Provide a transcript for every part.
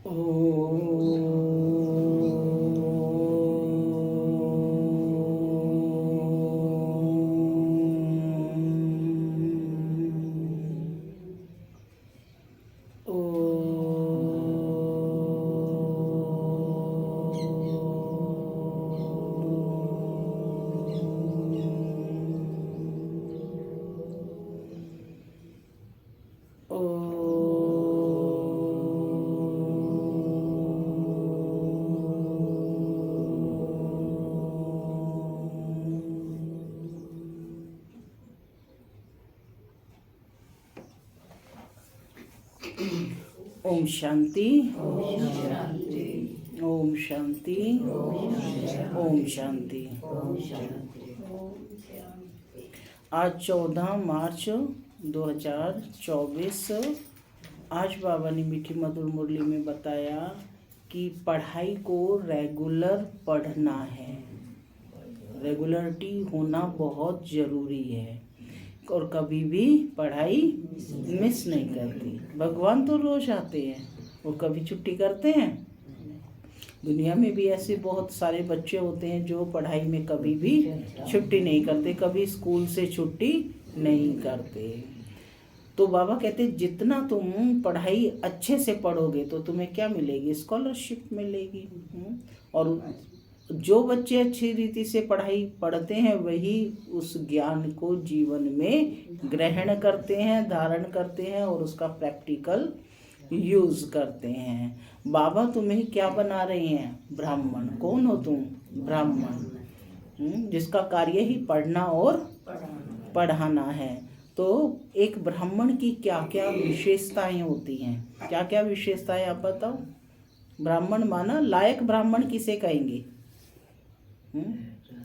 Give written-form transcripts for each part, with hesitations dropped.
ओम शांति, ओम शांति, ओम शांति। आज 14 मार्च 2024। आज बाबा ने मीठी मधुर मुरली में बताया कि पढ़ाई को रेगुलर पढ़ना है। रेगुलरिटी होना बहुत ज़रूरी है और कभी भी पढ़ाई मिस नहीं करती। भगवान तो रोज आते हैं और कभी छुट्टी करते हैं। दुनिया में भी ऐसे बहुत सारे बच्चे होते हैं जो पढ़ाई में कभी भी छुट्टी नहीं करते, कभी स्कूल से छुट्टी नहीं करते। तो बाबा कहते हैं जितना तुम पढ़ाई अच्छे से पढ़ोगे तो तुम्हें क्या मिलेगी? स्कॉलरशिप मिलेगी। और जो बच्चे अच्छी रीति से पढ़ाई पढ़ते हैं वही उस ज्ञान को जीवन में ग्रहण करते हैं, धारण करते हैं और उसका प्रैक्टिकल यूज करते हैं। बाबा तुम्हें क्या बना रहे हैं? ब्राह्मण। कौन हो तुम? ब्राह्मण, जिसका कार्य ही पढ़ना और पढ़ाना है। तो एक ब्राह्मण की क्या क्या विशेषताएं होती हैं? क्या क्या विशेषताएं आप बताओ। ब्राह्मण माना लायक ब्राह्मण किसे कहेंगे?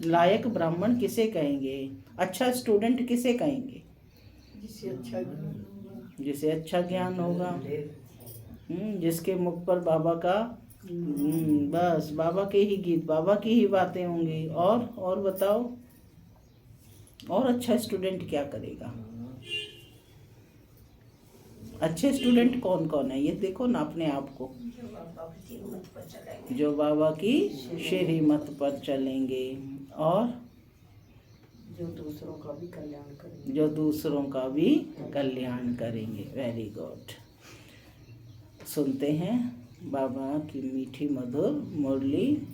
लायक ब्राह्मण किसे कहेंगे? अच्छा स्टूडेंट किसे कहेंगे? जिसे अच्छा ज्ञान होगा, जिसके मुख पर बाबा का बस बाबा के ही गीत, बाबा की ही बातें होंगी। और बताओ, और अच्छा स्टूडेंट क्या करेगा? अच्छे स्टूडेंट कौन कौन है? ये देखो ना अपने आप को। जो बाबा की श्रीमत पर चलेंगे और जो दूसरों का भी कल्याण करेंगे। Very good. सुनते हैं बाबा की मीठी मधुर मुरली।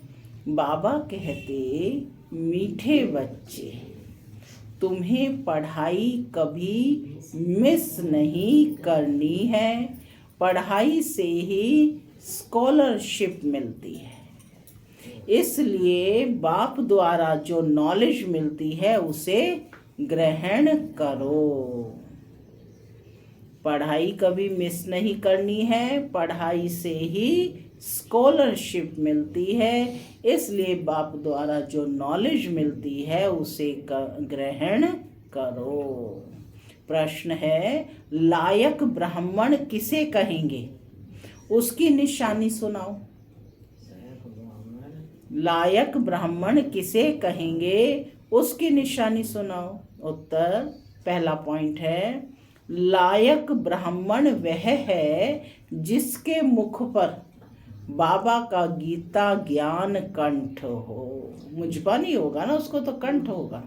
बाबा कहते, मीठे बच्चे, तुम्हें पढ़ाई कभी मिस नहीं करनी है। पढ़ाई से ही स्कॉलरशिप मिलती है, इसलिए बाप द्वारा जो नॉलेज मिलती है उसे ग्रहण करो। पढ़ाई कभी मिस नहीं करनी है, पढ़ाई से ही स्कॉलरशिप मिलती है, इसलिए बाप द्वारा जो नॉलेज मिलती है उसे ग्रहण करो। प्रश्न है, लायक ब्राह्मण किसे कहेंगे? उसकी निशानी सुनाओ। लायक ब्राह्मण किसे कहेंगे? उसकी निशानी सुनाओ। उत्तर, पहला पॉइंट है, लायक ब्राह्मण वह है जिसके मुख पर बाबा का गीता ज्ञान कंठ हो। मुझपा होगा ना, उसको तो कंठ होगा।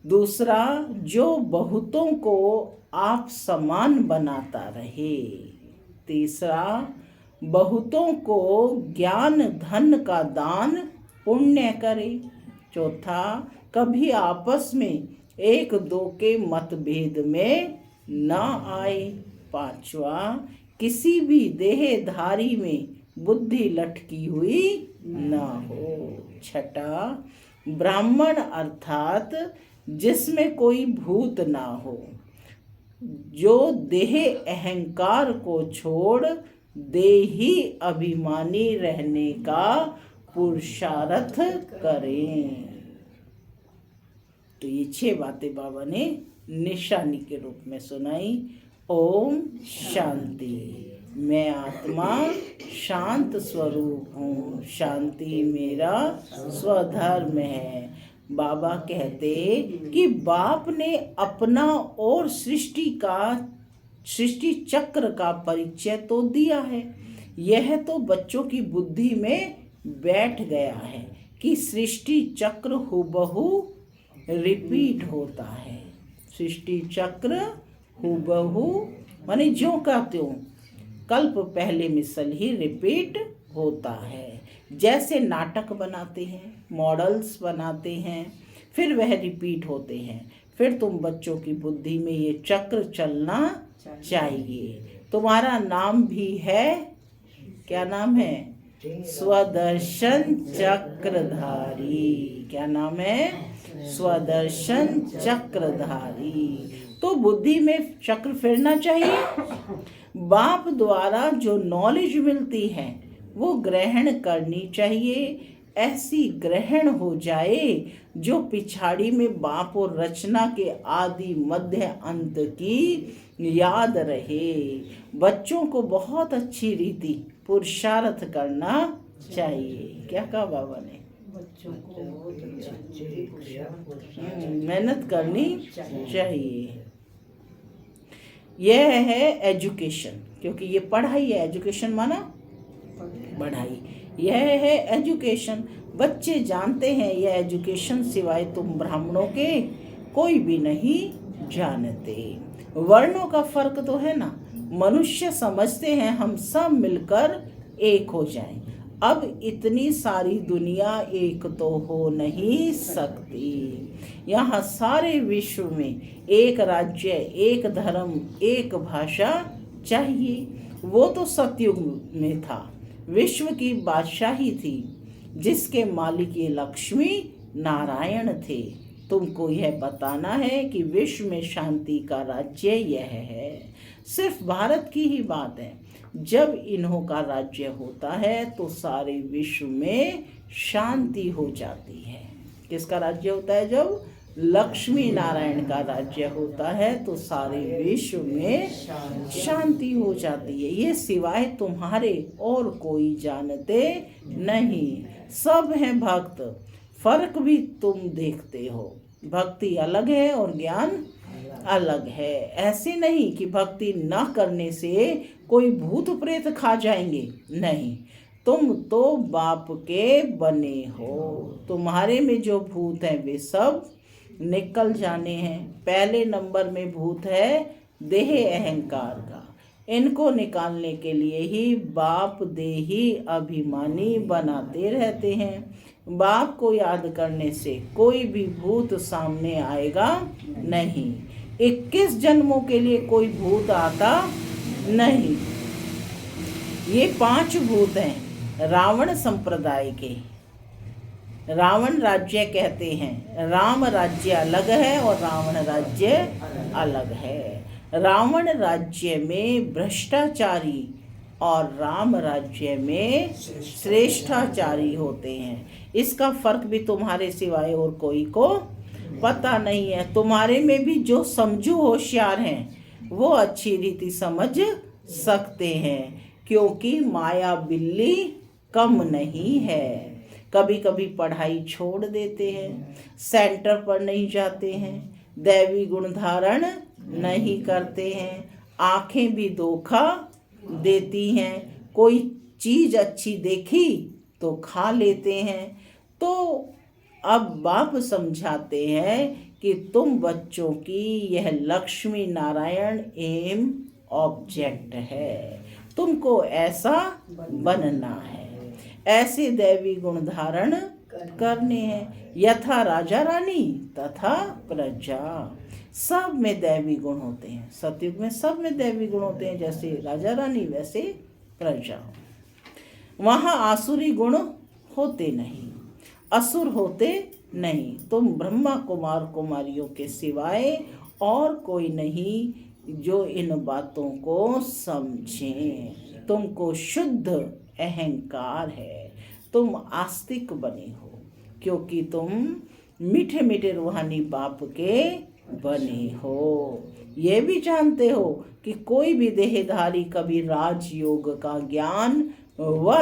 दूसरा, जो बहुतों को आप समान बनाता रहे। तीसरा, बहुतों को ज्ञान धन का दान पुण्य करे। चौथा, कभी आपस में एक दो के मतभेद में न आए। पांचवा, किसी भी देहधारी में बुद्धि लटकी हुई न हो। छठा, ब्राह्मण अर्थात जिसमें कोई भूत ना हो, जो देह अहंकार को छोड़ देही अभिमानी रहने का पुरुषार्थ करें। तो ये 6 बातें बाबा ने निशानी के रूप में सुनाई। ओम शांति। मैं आत्मा शांत स्वरूप हूँ, शांति मेरा स्वधर्म है। बाबा कहते कि बाप ने अपना और सृष्टि चक्र का परिचय तो दिया है, यह तो बच्चों की बुद्धि में बैठ गया है कि सृष्टि चक्र हूबहू रिपीट होता है। सृष्टि चक्र हूबहू माने ज्यों का त्यों कल्प पहले मिसल ही रिपीट होता है। जैसे नाटक बनाते हैं, मॉडल्स बनाते हैं, फिर वह रिपीट होते हैं, फिर तुम बच्चों की बुद्धि में ये चक्र चलना चाहिए। तुम्हारा नाम भी है, क्या नाम है? स्वदर्शन चक्रधारी। क्या नाम है? स्वदर्शन चक्रधारी। तो बुद्धि में चक्र फिरना चाहिए। बाप द्वारा जो नॉलेज मिलती है वो ग्रहण करनी चाहिए। ऐसी ग्रहण हो जाए जो पिछाड़ी में बाप और रचना के आदि मध्य अंत की याद रहे। बच्चों को बहुत अच्छी रीति पुरुषार्थ करना चाहिए। क्या कहा बाबा ने? बच्चों को मेहनत करनी चाहिए। यह है एजुकेशन, क्योंकि ये पढ़ाई है। एजुकेशन माना पढ़ाई। यह है एजुकेशन। बच्चे जानते हैं यह एजुकेशन सिवाय तुम ब्राह्मणों के कोई भी नहीं जानते। वर्णों का फर्क तो है ना। मनुष्य समझते हैं हम सब मिलकर एक हो जाएं। अब इतनी सारी दुनिया एक तो हो नहीं सकती। यहाँ सारे विश्व में एक राज्य, एक धर्म, एक भाषा चाहिए। वो तो सतयुग में था, विश्व की बादशाही थी, जिसके मालिक ये लक्ष्मी नारायण थे। तुमको यह बताना है कि विश्व में शांति का राज्य यह है। सिर्फ भारत की ही बात है। जब इन्हों का राज्य होता है तो सारे विश्व में शांति हो जाती है। किसका राज्य होता है? जब लक्ष्मी नारायण का राज्य होता है तो सारे विश्व में शांति हो जाती है। ये सिवाय तुम्हारे और कोई जानते नहीं। सब हैं भक्त। फर्क भी तुम देखते हो। भक्ति अलग है और ज्ञान अलग है। ऐसे नहीं कि भक्ति न करने से कोई भूत प्रेत खा जाएंगे। नहीं, तुम तो बाप के बने हो। तुम्हारे में जो भूत हैं वे सब निकल जाने हैं। पहले नंबर में भूत है देह अहंकार का। इनको निकालने के लिए ही बाप देही अभिमानी बनाते रहते हैं। बाप को याद करने से कोई भी भूत सामने आएगा नहीं। 21 जन्मों के लिए कोई भूत आता नहीं। ये 5 भूत हैं रावण संप्रदाय के। रावण राज्य कहते हैं। राम राज्य अलग है और रावण राज्य अलग है। रावण राज्य में भ्रष्टाचारी और राम राज्य में श्रेष्ठाचारी होते हैं। इसका फर्क भी तुम्हारे सिवाय और कोई को पता नहीं है। तुम्हारे में भी जो समझू होशियार हैं वो अच्छी रीति समझ सकते हैं, क्योंकि माया बिल्ली कम नहीं है। कभी कभी पढ़ाई छोड़ देते हैं, सेंटर पर नहीं जाते हैं, दैवी गुण धारण नहीं करते हैं, आंखें भी धोखा देती हैं, कोई चीज अच्छी देखी तो खा लेते हैं। तो अब बाप समझाते हैं कि तुम बच्चों की यह लक्ष्मी नारायण एम ऑब्जेक्ट है। तुमको ऐसा बनना है, ऐसे दैवी गुण धारण करने हैं। यथा राजा रानी तथा प्रजा। सब में दैवी गुण होते हैं। सतयुग में सब में दैवी गुण होते हैं। जैसे राजा रानी वैसे प्रजा। वहाँ आसुरी गुण होते नहीं, असुर होते नहीं। तुम ब्रह्मा कुमार कुमारियों के सिवाय और कोई नहीं जो इन बातों को समझें। तुमको शुद्ध अहंकार है। तुम आस्तिक बने हो क्योंकि तुम मीठे मीठे रूहानी बाप के बने हो। ये भी जानते हो कि कोई भी देहधारी कभी राजयोग का ज्ञान व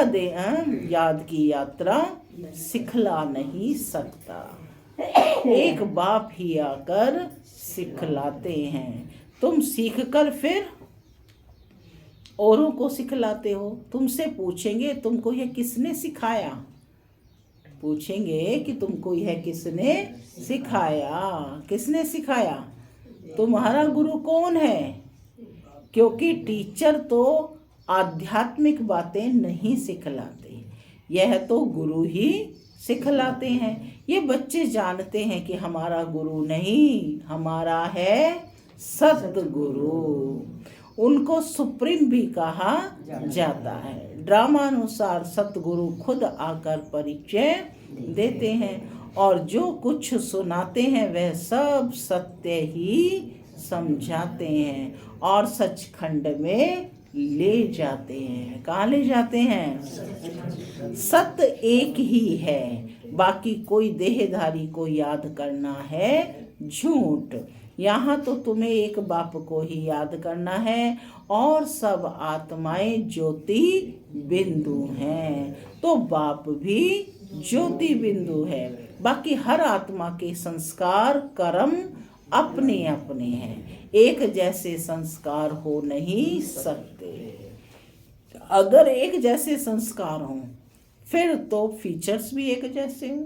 याद की यात्रा सिखला नहीं सकता। एक बाप ही आकर सिखलाते हैं। तुम सीखकर फिर औरों को सिखलाते हो। तुमसे पूछेंगे तुमको यह किसने सिखाया, पूछेंगे कि तुमको यह किसने सिखाया, किसने सिखाया, तुम्हारा गुरु कौन है। क्योंकि टीचर तो आध्यात्मिक बातें नहीं सिखलाते, यह तो गुरु ही सिखलाते हैं। ये बच्चे जानते हैं कि हमारा गुरु नहीं, हमारा है सतगुरु। उनको सुप्रीम भी कहा जाता है। ड्रामानुसार सतगुरु खुद आकर परिचय देते हैं और जो कुछ सुनाते हैं वह सब सत्य ही समझाते हैं और सचखंड में ले जाते हैं। कहाँ ले जाते हैं? सत्य एक ही है, बाकी कोई देहधारी को याद करना है झूठ। यहाँ तो तुम्हें एक बाप को ही याद करना है और सब आत्माएं ज्योति बिंदु हैं, तो बाप भी ज्योति बिंदु है। बाकी हर आत्मा के संस्कार कर्म अपने अपने हैं, एक जैसे संस्कार हो नहीं सकते। अगर एक जैसे संस्कार हों फिर तो फीचर्स भी एक जैसे हों,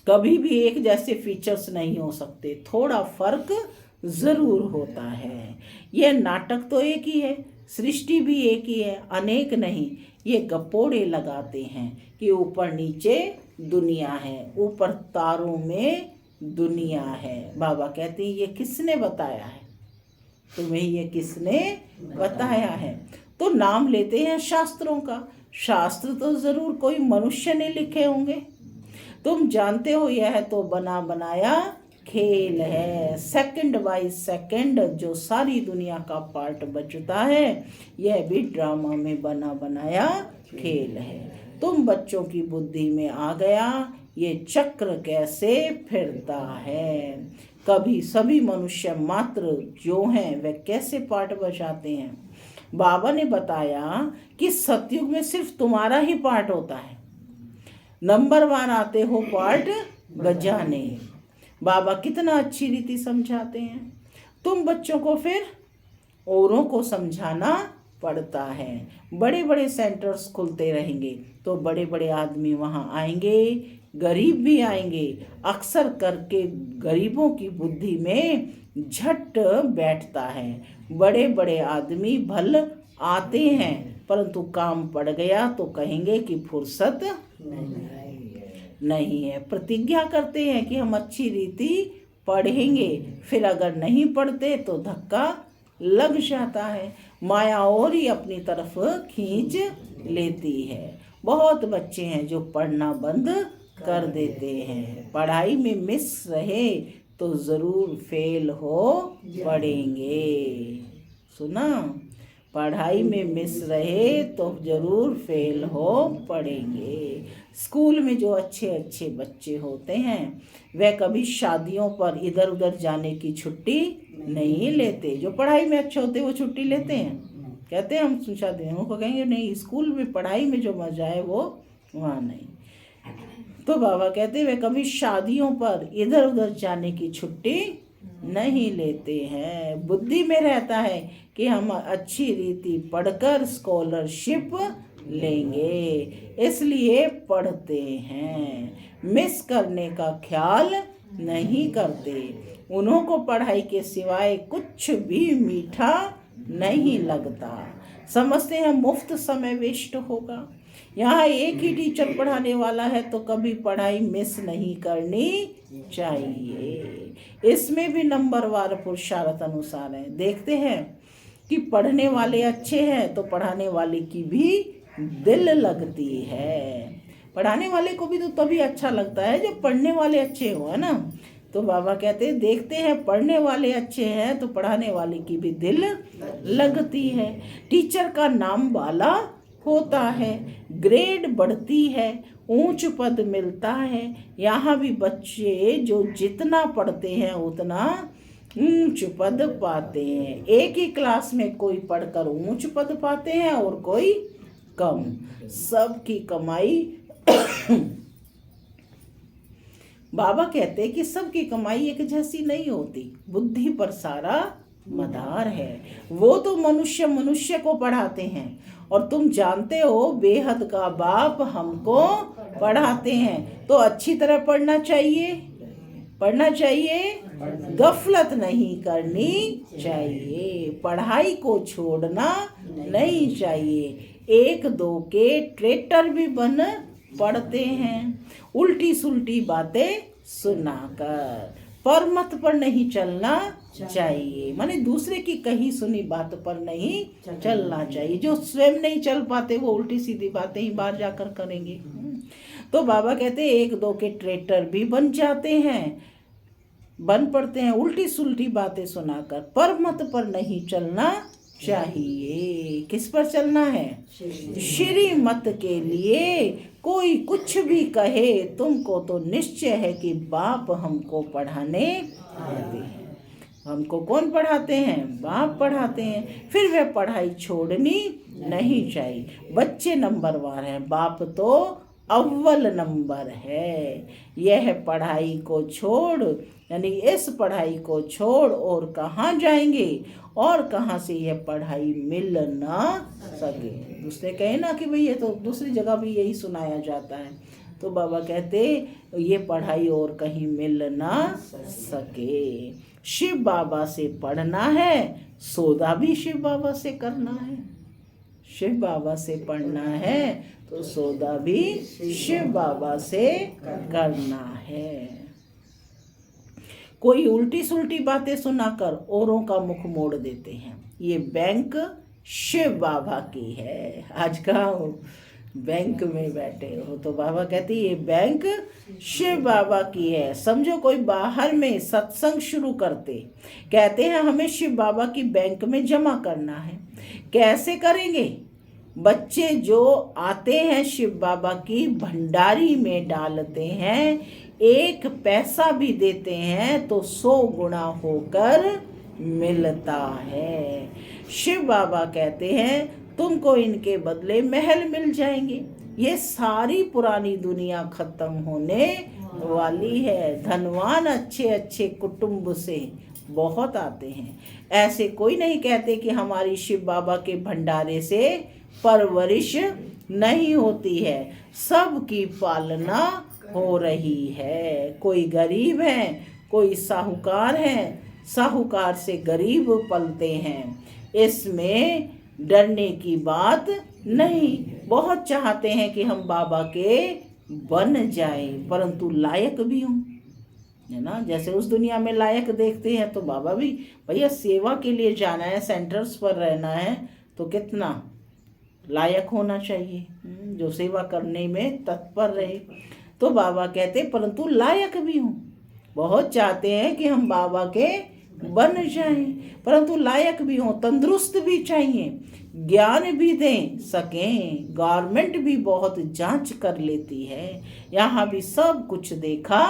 कभी भी एक जैसे फीचर्स नहीं हो सकते, थोड़ा फर्क जरूर होता है। यह नाटक तो एक ही है, सृष्टि भी एक ही है, अनेक नहीं। ये गप्पोड़े लगाते हैं कि ऊपर नीचे दुनिया है, ऊपर तारों में दुनिया है। बाबा कहते हैं ये किसने बताया है तुम्हें, ये किसने बताया है। तो नाम लेते हैं शास्त्रों का, शास्त्र तो जरूर कोई मनुष्य ने लिखे होंगे। तुम जानते हो यह तो बना बनाया खेल है, सेकंड बाय सेकंड जो सारी दुनिया का पार्ट बचता है यह भी ड्रामा में बना बनाया खेल है। तुम बच्चों की बुद्धि में आ गया ये चक्र कैसे फिरता है। कभी सभी मनुष्य मात्र जो हैं वह कैसे पार्ट बजाते हैं। बाबा ने बताया कि सतयुग में सिर्फ तुम्हारा ही पार्ट होता है, नंबर 1 आते हो पार्ट बजाने। बाबा कितना अच्छी रीति समझाते हैं। तुम बच्चों को फिर औरों को समझाना पड़ता है। बड़े बड़े सेंटर्स खुलते रहेंगे तो बड़े बड़े आदमी वहाँ आएंगे, गरीब भी आएंगे। अक्सर करके गरीबों की बुद्धि में झट बैठता है। बड़े बड़े आदमी भल आते हैं परंतु काम पड़ गया तो कहेंगे कि फुर्सत नहीं है। प्रतिज्ञा करते हैं कि हम अच्छी रीति पढ़ेंगे, फिर अगर नहीं पढ़ते तो धक्का लग जाता है। माया और ही अपनी तरफ खींच लेती है। बहुत बच्चे हैं जो पढ़ना बंद कर देते हैं। पढ़ाई में मिस रहे तो ज़रूर फेल हो पढ़ेंगे। सुना, पढ़ाई में मिस रहे तो ज़रूर फेल हो पढ़ेंगे। स्कूल में जो अच्छे अच्छे बच्चे होते हैं वह कभी शादियों पर इधर उधर जाने की छुट्टी नहीं लेते। जो पढ़ाई में अच्छे होते वो छुट्टी लेते हैं, कहते हैं हम शादी में, उनको कहेंगे नहीं, स्कूल में पढ़ाई में जो मजा है वो वहाँ नहीं। तो बाबा कहते हैं वे कभी शादियों पर इधर उधर जाने की छुट्टी नहीं लेते हैं। बुद्धि में रहता है कि हम अच्छी रीति पढ़कर स्कॉलरशिप लेंगे, इसलिए पढ़ते हैं। मिस करने का ख्याल नहीं करते। उन्हों को पढ़ाई के सिवाय कुछ भी मीठा नहीं लगता। समझते हैं मुफ्त समय वेस्ट होगा। यहाँ एक ही टीचर पढ़ाने वाला है तो कभी पढ़ाई मिस नहीं करनी चाहिए। इसमें भी नंबरवार पुरुषार्थ अनुसार है। देखते हैं कि पढ़ने वाले अच्छे हैं तो पढ़ाने वाले की भी दिल लगती है। पढ़ाने वाले को भी तो तभी अच्छा लगता है जब पढ़ने वाले अच्छे हो, है ना। तो बाबा कहते हैं देखते हैं पढ़ने वाले अच्छे हैं तो पढ़ाने वाले की भी दिल लगती है। टीचर का नाम वाला होता है, ग्रेड बढ़ती है, ऊंच पद मिलता है। यहाँ भी बच्चे जो जितना पढ़ते हैं उतना ऊंच पद पाते हैं। एक ही क्लास में कोई पढ़कर ऊंच पद पाते हैं और कोई कम। सबकी कमाई बाबा कहते हैं कि सबकी कमाई एक जैसी नहीं होती, बुद्धि पर सारा मदार है। वो तो मनुष्य मनुष्य को पढ़ाते हैं, और तुम जानते हो बेहद का बाप हमको पढ़ाते हैं। तो अच्छी तरह पढ़ना चाहिए, पढ़ना चाहिए, गफलत नहीं करनी चाहिए, पढ़ाई को छोड़ना नहीं चाहिए। एक दो के ट्रेटर भी बन पढ़ते हैं, उल्टी सुल्टी बातें सुनाकर। पर मत पर नहीं चलना चाहिए, माने दूसरे की कही सुनी बात पर नहीं चलना चाहिए। जो स्वयं नहीं चल पाते वो उल्टी सीधी बातें ही बाहर जाकर करेंगे। तो बाबा कहते हैं एक दो के ट्रेटर भी बन जाते हैं, बन पड़ते हैं उल्टी सुल्टी बातें सुनाकर। पर मत पर नहीं चलना चाहिए। किस पर चलना है? श्री मत के लिए। कोई कुछ भी कहे तुमको तो निश्चय है कि बाप हमको पढ़ाने आते हैं। हमको कौन पढ़ाते हैं? बाप पढ़ाते हैं। फिर वह पढ़ाई छोड़नी नहीं चाहिए। बच्चे नंबरवार हैं, बाप तो अव्वल नंबर है। यह पढ़ाई को छोड़, यानी इस पढ़ाई को छोड़ और कहाँ जाएंगे, और कहाँ से यह पढ़ाई मिल ना सके। दूसरे कहे ना कि भाई ये तो दूसरी जगह भी यही सुनाया जाता है, तो बाबा कहते ये पढ़ाई और कहीं मिल ना सके। शिव बाबा से पढ़ना है, सौदा भी शिव बाबा से करना है। शिव बाबा से पढ़ना है तो सौदा भी शिव बाबा से करना है। कोई उल्टी सुल्टी बातें सुनाकर औरों का मुख मोड़ देते हैं। ये बैंक शिव बाबा की है। आज का बैंक में बैठे हो तो बाबा कहते ये बैंक शिव बाबा की है। समझो कोई बाहर में सत्संग शुरू करते, कहते हैं हमें शिव बाबा की बैंक में जमा करना है। कैसे करेंगे? बच्चे जो आते हैं शिव बाबा की भंडारी में डालते हैं, एक पैसा भी देते हैं तो 100 गुना होकर मिलता है। शिव बाबा कहते हैं तुमको इनके बदले महल मिल जाएंगे। ये सारी पुरानी दुनिया खत्म होने वाली है। धनवान अच्छे अच्छे कुटुंब से बहुत आते हैं। ऐसे कोई नहीं कहते कि हमारी शिव बाबा के भंडारे से परवरिश नहीं होती है। सबकी पालना हो रही है। कोई गरीब है, कोई साहूकार है, साहूकार से गरीब पलते हैं। इसमें डरने की बात नहीं। बहुत चाहते हैं कि हम बाबा के बन जाएं, परंतु लायक भी हों, है ना। जैसे उस दुनिया में लायक देखते हैं तो बाबा भी भैया सेवा के लिए जाना है, सेंटर्स पर रहना है तो कितना लायक होना चाहिए, जो सेवा करने में तत्पर रहे। तो बाबा कहते परंतु लायक भी हूँ। बहुत चाहते हैं कि हम बाबा के बन जाएं, परंतु लायक भी हों, तंदुरुस्त भी चाहिए, ज्ञान भी दें सकें। गवर्नमेंट भी बहुत जांच कर लेती है, यहाँ भी सब कुछ देखा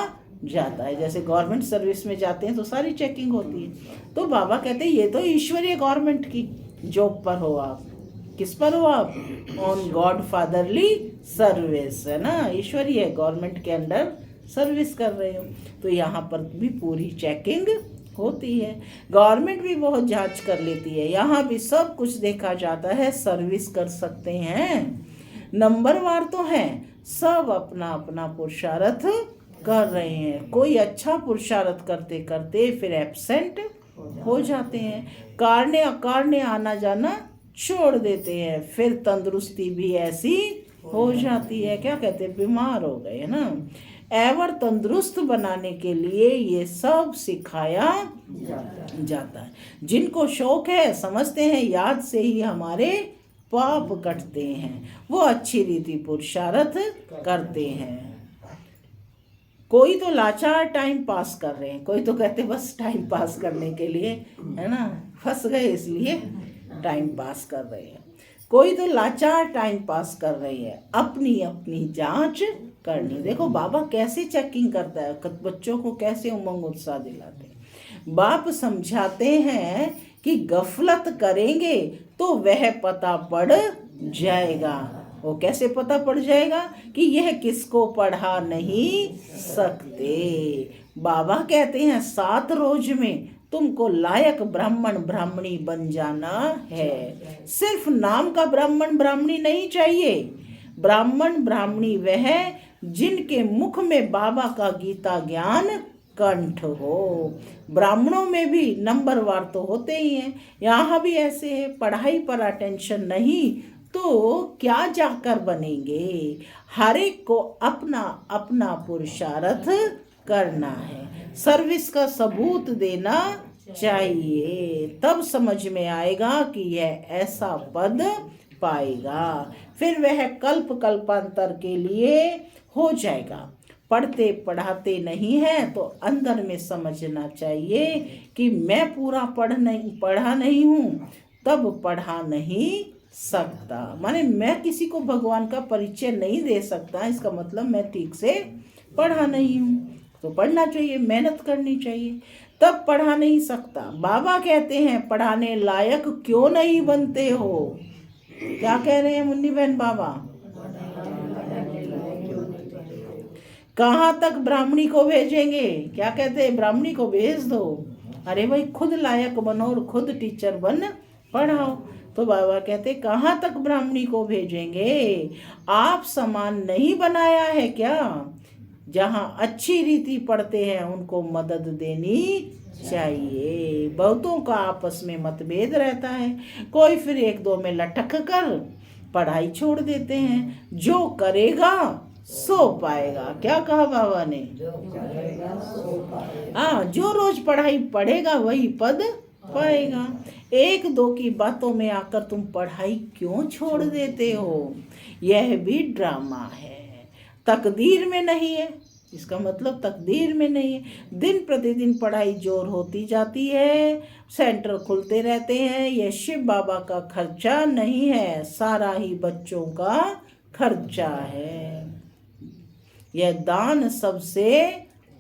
जाता है। जैसे गवर्नमेंट सर्विस में जाते हैं तो सारी चेकिंग होती है। तो बाबा कहते हैं ये तो ईश्वरीय गवर्नमेंट की जॉब पर हो आप। किस पर हो आप? ऑन गॉड फादरली सर्विस, है ना। ईश्वरीय गवर्नमेंट के अंडर सर्विस कर रहे हो तो यहाँ पर भी पूरी चेकिंग होती है। गवर्नमेंट भी बहुत जांच कर लेती है, यहाँ भी सब कुछ देखा जाता है। सर्विस कर सकते हैं, नंबरवार तो हैं, सब अपना अपना पुरुषार्थ कर रहे हैं। कोई अच्छा पुरुषार्थ करते करते फिर एब्सेंट हो जाते हैं, कारणे अकारणे आना जाना छोड़ देते हैं, फिर तंदुरुस्ती भी ऐसी हो जाती है, क्या कहते हैं, बीमार हो गए, है ना। एवर तंदुरुस्त बनाने के लिए ये सब सिखाया जाता है। जिनको शौक है समझते हैं याद से ही हमारे पाप कटते हैं, वो अच्छी रीति पुरुषार्थ करते हैं। कोई तो लाचार टाइम पास कर रहे हैं, कोई तो कहते बस टाइम पास करने के लिए, है ना, फंस गए इसलिए टाइम पास कर रहे हैं। कोई तो लाचार टाइम पास कर रही है, अपनी अपनी जांच करनी। देखो बाबा कैसे चेकिंग करता है, बच्चों को कैसे उमंग उत्साह दिलाते हैं। बाप समझाते हैं कि गफलत करेंगे तो वह पता पड़ जाएगा। वो कैसे पता पड़ जाएगा कि यह किसको पढ़ा नहीं सकते। बाबा कहते हैं 7 रोज में तुमको लायक ब्राह्मण ब्राह्मणी बन जाना है। सिर्फ नाम का ब्राह्मण ब्राह्मणी नहीं चाहिए। ब्राह्मण ब्राह्मणी वह जिनके मुख में बाबा का गीता ज्ञान कंठ हो। ब्राह्मणों में भी नंबरवार तो होते ही हैं, यहाँ भी ऐसे है। पढ़ाई पर अटेंशन नहीं तो क्या जाकर बनेंगे। हर एक को अपना अपना पुरुषार्थ करना है, सर्विस का सबूत देना चाहिए, तब समझ में आएगा कि यह ऐसा पद पाएगा। फिर वह कल्प कल्पांतर के लिए हो जाएगा। पढ़ते पढ़ाते नहीं है तो अंदर में समझना चाहिए कि मैं पूरा पढ़ा नहीं हूँ, तब पढ़ा नहीं सकता। माने मैं किसी को भगवान का परिचय नहीं दे सकता, इसका मतलब मैं ठीक से पढ़ा नहीं हूँ। तो पढ़ना चाहिए, मेहनत करनी चाहिए, तब पढ़ा नहीं सकता। बाबा कहते हैं पढ़ाने लायक क्यों नहीं बनते हो। क्या कह रहे हैं मुन्नी बहन बाबा? कहाँ तक ब्राह्मणी को भेजेंगे? क्या कहते हैं? ब्राह्मणी को भेज दो। अरे भाई खुद लायक बनो और खुद टीचर बन पढ़ाओ। तो बाबा कहते कहाँ तक ब्राह्मणी को भेजेंगे? आप समान नहीं बनाया है क्या? जहाँ अच्छी रीति पढ़ते हैं उनको मदद देनी चाहिए। बहुतों का आपस में मतभेद रहता है, कोई फिर एक दो में लटक कर पढ़ाई छोड़ देते हैं। जो करेगा सो पाएगा। क्या कहा बाबा ने? हाँ, जो रोज पढ़ाई पढ़ेगा वही पद पाएगा। एक दो की बातों में आकर तुम पढ़ाई क्यों छोड़ देते हो? यह भी ड्रामा है, तकदीर में नहीं है। इसका मतलब तकदीर में नहीं है। दिन प्रतिदिन पढ़ाई जोर होती जाती है, सेंटर खुलते रहते हैं। यह शिव बाबा का खर्चा नहीं है, सारा ही बच्चों का खर्चा है। यह दान सबसे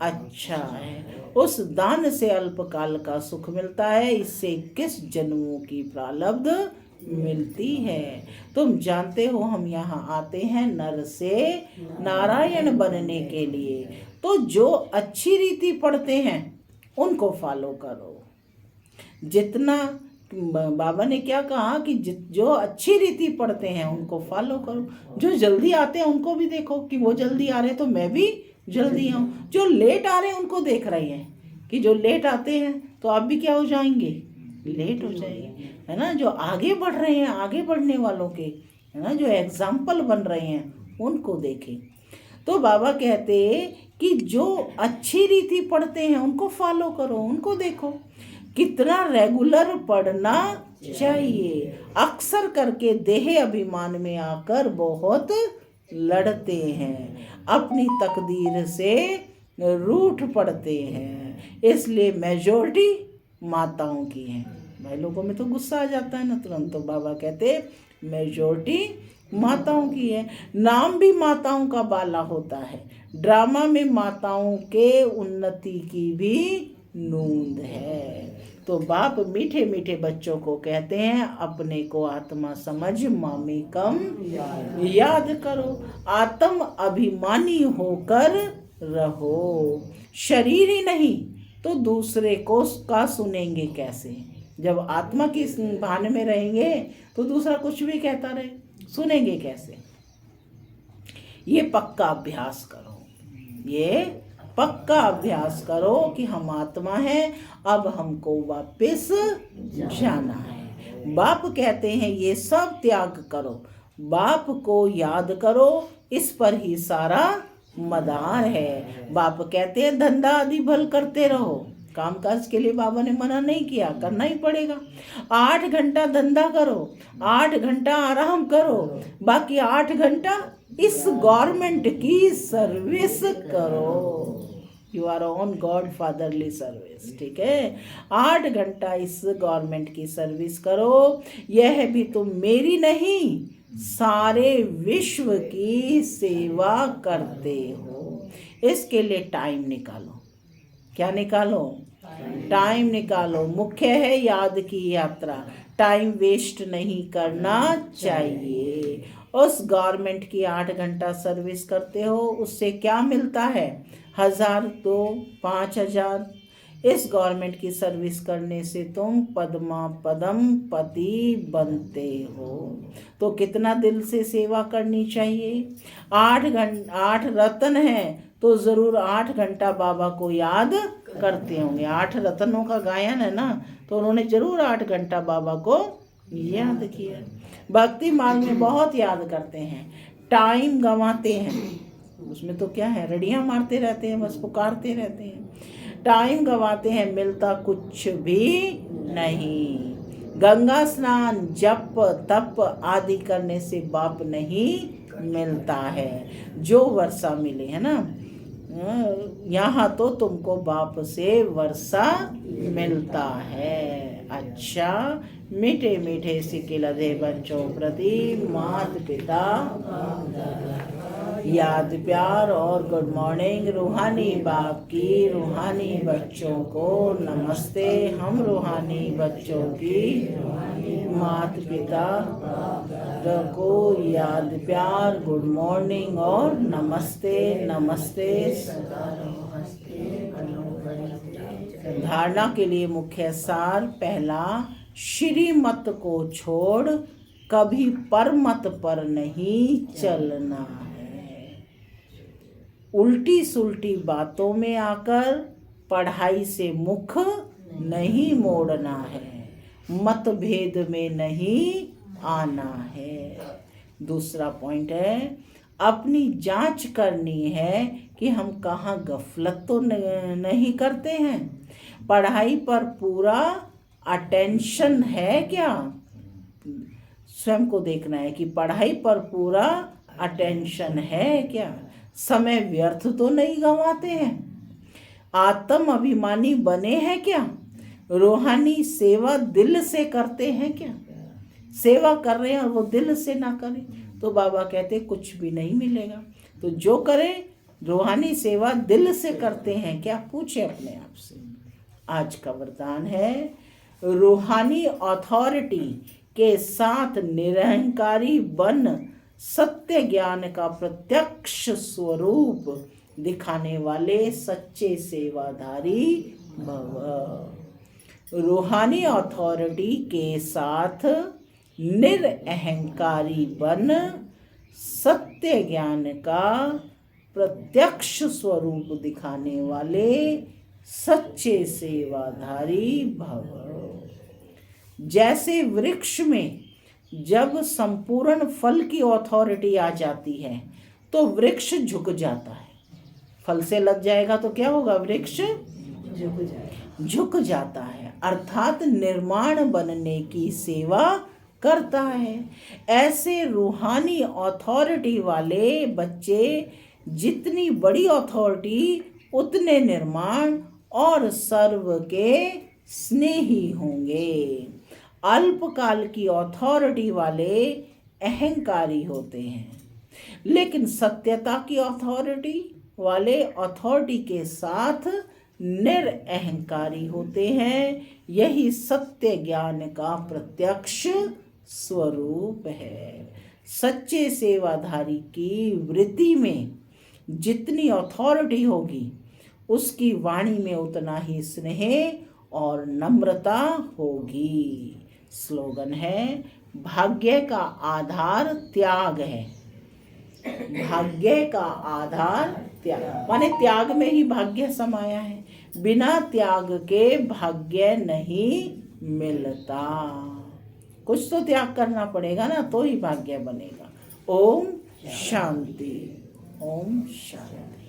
अच्छा है, उस दान से अल्पकाल का सुख मिलता है, इससे किस जन्मों की प्रारब्ध मिलती है। तुम जानते हो हम यहाँ आते हैं नर से नारायण बनने के लिए। तो जो अच्छी रीति पढ़ते हैं उनको फॉलो करो। जितना बाबा ने क्या कहा कि जो अच्छी रीति पढ़ते हैं उनको फॉलो करो। जो जल्दी आते हैं उनको भी देखो कि वो जल्दी आ रहे हैं तो मैं भी जल्दी आऊँ। जो लेट आ रहे हैं उनको देख रहे हैं कि जो लेट आते हैं तो आप भी क्या हो जाएंगे? लेट हो जाएंगे, है ना। जो आगे बढ़ रहे हैं, आगे बढ़ने वालों के, है ना, जो एग्जाम्पल बन रहे हैं उनको देखें। तो बाबा कहते कि जो अच्छी रीति पढ़ते हैं उनको फॉलो करो, उनको देखो कितना रेगुलर पढ़ना चाहिए। अक्सर करके देह अभिमान में आकर बहुत लड़ते हैं, अपनी तकदीर से रूठ पड़ते हैं, इसलिए मेजॉरिटी माताओं की है। भाई लोगों में तो गुस्सा आ जाता है ना तुरंत। तो बाबा कहते मेजॉरिटी माताओं की है। नाम भी माताओं का बाला होता है, ड्रामा में माताओं के उन्नति की भी नूंद है। तो बाप मीठे मीठे बच्चों को कहते हैं अपने को आत्मा समझ मामी कम याद करो, आत्म अभिमानी होकर रहो। शरीर ही नहीं तो दूसरे को का सुनेंगे कैसे? जब आत्मा की भान में रहेंगे तो दूसरा कुछ भी कहता रहे, सुनेंगे कैसे? ये पक्का अभ्यास करो, ये पक्का अभ्यास करो कि हम आत्मा हैं, अब हमको वापस जाना है। बाप कहते हैं ये सब त्याग करो, बाप को याद करो, इस पर ही सारा मदार है। बाप कहते हैं धंधा आदि भल करते रहो। कामकाज के लिए बाबा ने मना नहीं किया, करना ही पड़ेगा। 8 घंटा धंधा करो, 8 घंटा आराम करो, बाकी 8 घंटा इस गवर्नमेंट की सर्विस करो। You are on God fatherly service, ठीक है। 8 घंटा इस गवर्नमेंट की सर्विस करो। यह भी तुम मेरी नहीं सारे विश्व की सेवा करते हो, इसके लिए टाइम निकालो। क्या निकालो? टाइम निकालो। मुख्य है याद की यात्रा, टाइम वेस्ट नहीं करना चाहिए। उस गवर्नमेंट की 8 घंटा सर्विस करते हो, उससे क्या मिलता है? 1000 तो 5000, इस गवर्नमेंट की सर्विस करने से तुम पद्मा पदम पति बनते हो। तो कितना दिल से सेवा करनी चाहिए? 8 रत्न हैं तो ज़रूर 8 घंटा बाबा को याद करते होंगे। 8 रत्नों का गायन है ना, तो उन्होंने जरूर 8 घंटा बाबा को याद किया। भक्ति मार्ग में बहुत याद करते हैं, टाइम गंवाते हैं, उसमें तो क्या है, रड़ियाँ मारते रहते हैं, बस पुकारते रहते हैं, टाइम गंवाते हैं, मिलता कुछ भी नहीं। गंगा स्नान जप तप आदि करने से बाप नहीं मिलता है, जो वर्षा मिले, है ना। यहाँ तो तुमको बाप से वर्षा मिलता है। अच्छा, मीठे मीठे सिक्के लदे बच्चों प्रति माता पिता याद प्यार और गुड मॉर्निंग। रूहानी बाप की रूहानी बच्चों को नमस्ते। हम रूहानी बच्चों की माता पिता को याद प्यार, गुड मॉर्निंग और नमस्ते नमस्ते। धारणा के लिए मुख्य सार, पहला, श्रीमत को छोड़ कभी परमत पर नहीं चलना है। उल्टी सुल्टी बातों में आकर पढ़ाई से मुख नहीं मोड़ना है, मतभेद में नहीं आना है। दूसरा पॉइंट है, अपनी जांच करनी है कि हम कहाँ गफलत तो नहीं करते हैं। पढ़ाई पर पूरा अटेंशन है क्या, स्वयं को देखना है कि पढ़ाई पर पूरा अटेंशन है क्या। समय व्यर्थ तो नहीं गंवाते हैं। आत्म अभिमानी बने हैं क्या। रूहानी सेवा दिल से करते हैं क्या। सेवा कर रहे हैं और वो दिल से ना करें तो बाबा कहते कुछ भी नहीं मिलेगा। तो जो करें रूहानी सेवा दिल से करते हैं क्या, पूछे अपने आप से। आज का वरदान है, रूहानी अथॉरिटी के साथ निरहंकारी बन सत्य ज्ञान का प्रत्यक्ष स्वरूप दिखाने वाले सच्चे सेवाधारी भव। रूहानी अथॉरिटी के साथ निरअहंकारी बन सत्य ज्ञान का प्रत्यक्ष स्वरूप दिखाने वाले सच्चे सेवाधारी भव। जैसे वृक्ष में जब संपूर्ण फल की अथॉरिटी आ जाती है तो वृक्ष झुक जाता है। फल से लग जाएगा तो क्या होगा, वृक्ष झुक जाता है, अर्थात निर्माण बनने की सेवा करता है। ऐसे रूहानी अथॉरिटी वाले बच्चे जितनी बड़ी अथॉरिटी उतने निर्माण और सर्व के स्नेही होंगे। अल्पकाल की अथॉरिटी वाले अहंकारी होते हैं, लेकिन सत्यता की अथॉरिटी वाले अथॉरिटी के साथ निरअहंकारी होते हैं। यही सत्य ज्ञान का प्रत्यक्ष स्वरूप है। सच्चे सेवाधारी की वृत्ति में जितनी अथॉरिटी होगी उसकी वाणी में उतना ही स्नेह और नम्रता होगी। स्लोगन है, भाग्य का आधार त्याग है। भाग्य का आधार त्याग, माने त्याग में ही भाग्य समाया है। बिना त्याग के भाग्य नहीं मिलता। कुछ तो त्याग करना पड़ेगा ना, तो ही भाग्य बनेगा। ओम शांति। ओम शांति।